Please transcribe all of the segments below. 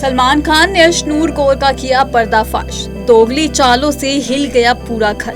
सलमान खान ने अशनूर कौर का किया पर्दाफाश। दोगली चालों से हिल गया पूरा घर।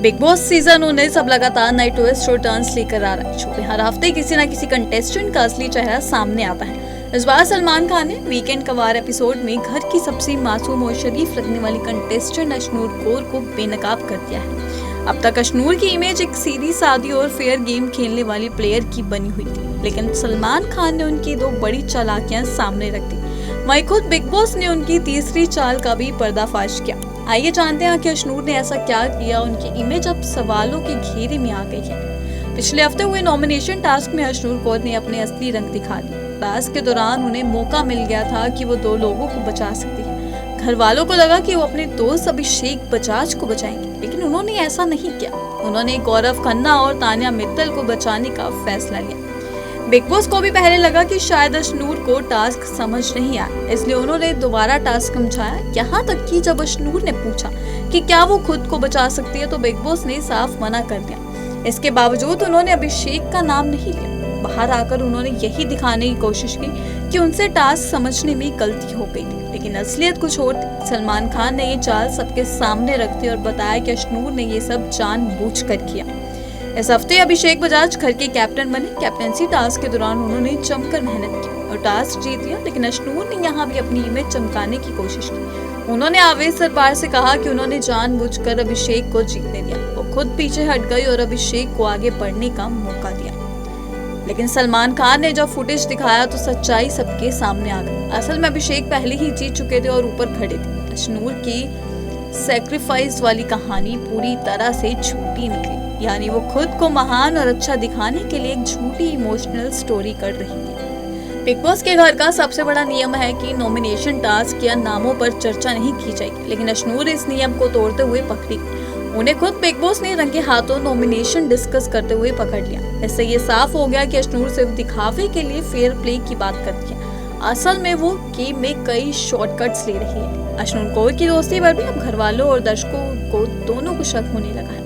बिग बॉस सीजन 19 अब लगातार नए ट्विस्ट और टर्न्स लेकर आ रहा है। शो में हर हफ्ते किसी न किसी कंटेस्टेंट का असली चेहरा सामने आता है। इस बार सलमान खान ने वीकेंड का वार एपिसोड में घर की सबसे मासूम और शरीफ लगने वाली कंटेस्टेंट अशनूर कौर को बेनकाब कर दिया है। अब तक अशनूर की इमेज एक सीधी सादी और फेयर गेम खेलने वाली प्लेयर की बनी हुई थी, लेकिन सलमान खान ने उनकी दो बड़ी चालाकियां सामने रख दी। वहीं खुद बिग बॉस ने उनकी तीसरी चाल का भी पर्दाफाश किया। आइए जानते हैं कि अशनूर ने ऐसा क्या किया, उनकी इमेज अब सवालों के घेरे में आ गई है। पिछले हफ्ते हुए नॉमिनेशन टास्क में अशनूर कौर ने अपने असली रंग दिखा दिए। टास्क के दौरान उन्हें मौका मिल गया था कि वो दो लोगों को बचा सकती है। घर वालों को लगा कि वो अपने दोस्त अभिषेक बजाज को बचाएंगे, लेकिन उन्होंने ऐसा नहीं किया। उन्होंने गौरव खन्ना और तान्या मित्तल को बचाने का फैसला लिया। बिग बॉस को भी पहले लगा कि शायद अशनूर को टास्क समझ नहीं आया, इसलिए उन्होंने दोबारा टास्क समझाया। यहाँ तक कि जब अशनूर ने पूछा कि क्या वो खुद को बचा सकती है, तो बिग बॉस ने साफ मना कर दिया। इसके बावजूद उन्होंने अभिषेक का नाम नहीं लिया। बाहर आकर उन्होंने यही दिखाने की कोशिश की कि उनसे टास्क समझने में गलती हो गई थी, लेकिन असलियत कुछ और थी। सलमान खान ने ये चाल सबके सामने रख दी और बताया कि अशनूर ने ये सब जानबूझकर किया। इस हफ्ते अभिषेक बजाज घर के कैप्टन बने। कैप्टनसी टास्क के दौरान उन्होंने जमकर मेहनत की और टास्क जीत लिया, लेकिन अशनूर ने यहाँ भी अपनी इमेज चमकाने की कोशिश की। उन्होंने आवेश सरपार से कहा कि उन्होंने जानबूझकर अभिषेक को जीतने दिया। वो खुद पीछे हट गई और अभिषेक को आगे बढ़ने का मौका दिया। लेकिन सलमान खान ने जब फुटेज दिखाया तो सच्चाई सबके सामने आ गई। असल में अभिषेक पहले ही जीत चुके थे और ऊपर खड़े थे। अशनूर की सैक्रिफाइस वाली कहानी पूरी तरह से झूठी निकली, यानी वो खुद को महान और अच्छा दिखाने के लिए एक झूठी इमोशनल स्टोरी कर रही थी। बिग बॉस के घर का सबसे बड़ा नियम है कि नॉमिनेशन टास्क या नामों पर चर्चा नहीं की जाएगी, लेकिन अशनूर इस नियम को तोड़ते हुए पकड़ी। उन्हें खुद बिग बॉस ने रंगे हाथों नॉमिनेशन डिस्कस करते हुए पकड़ लिया। इससे ये साफ हो गया कि अशनूर सिर्फ दिखावे के लिए फेयर प्ले की बात करती है। असल में वो गेम में कई शॉर्टकट्स ले रही है। अशनूर कौर की दोस्ती पर भी अब घर वालों और दर्शकों को दोनों को शक होने लगा है।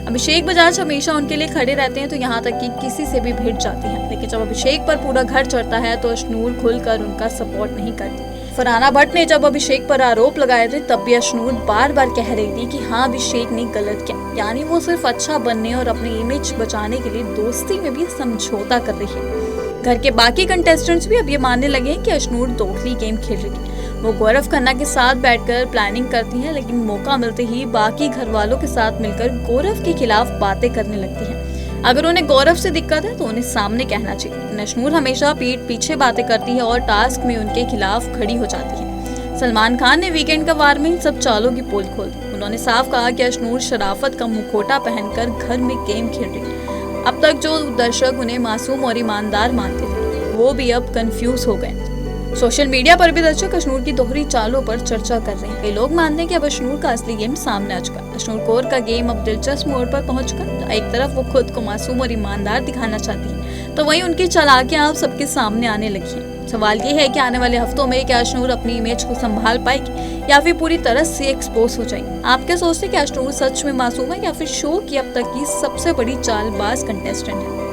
अभिषेक बजाज हमेशा उनके लिए खड़े रहते हैं, तो यहाँ तक कि किसी से भी भिड़ जाती हैं, लेकिन जब अभिषेक पर पूरा घर चढ़ता है तो अशनूर खुलकर उनका सपोर्ट नहीं करती। फरहाना भट्ट ने जब अभिषेक पर आरोप लगाए थे, तब भी अशनूर बार बार कह रही थी कि हाँ, अभिषेक ने गलत किया, यानी वो सिर्फ अच्छा बनने और अपनी इमेज बचाने के लिए दोस्ती में भी समझौता कर रही है। घर के बाकी कंटेस्टेंट्स भी अब ये मानने लगे हैं कि अशनूर दोगली गेम खेल रही थी। वो गौरव खन्ना के साथ बैठकर प्लानिंग करती हैं, लेकिन मौका मिलते ही बाकी घर वालों के साथ मिलकर गौरव के खिलाफ बातें करने लगती हैं। अगर उन्हें गौरव से दिक्कत है तो उन्हें सामने कहना चाहिए। अशनूर हमेशा पीठ पीछे बातें करती है और टास्क में उनके खिलाफ खड़ी हो जाती है। सलमान खान ने वीकेंड का वार में इन सब चालों की पोल खोल दी। उन्होंने साफ कहा कि अशनूर शराफत का मुखौटा पहनकर घर में गेम खेल रही। अब तक जो दर्शक उन्हें मासूम और ईमानदार मानते थे, वो भी अब कंफ्यूज हो गए। सोशल मीडिया पर भी दर्शक अशनूर की दोहरी चालों पर चर्चा कर रहे हैं। कई लोग मानते हैं कि अब अशनूर का असली गेम सामने आ चुका है। अशनूर कौर का गेम अब दिलचस्प मोड़ पर पहुंच चुका। एक तरफ वो खुद को मासूम और ईमानदार दिखाना चाहती है, तो वहीं उनकी चालाकियां अब सबके सामने आने लगी हैं। सवाल ये है कि आने वाले हफ्तों में क्या अशनूर अपनी इमेज को संभाल पाएगी या फिर पूरी तरह से एक्सपोज हो जाएगी। आप क्या सोचते हैं कि अशनूर सच में मासूम है या फिर शो की अब तक की सबसे बड़ी चालबाज कंटेस्टेंट है?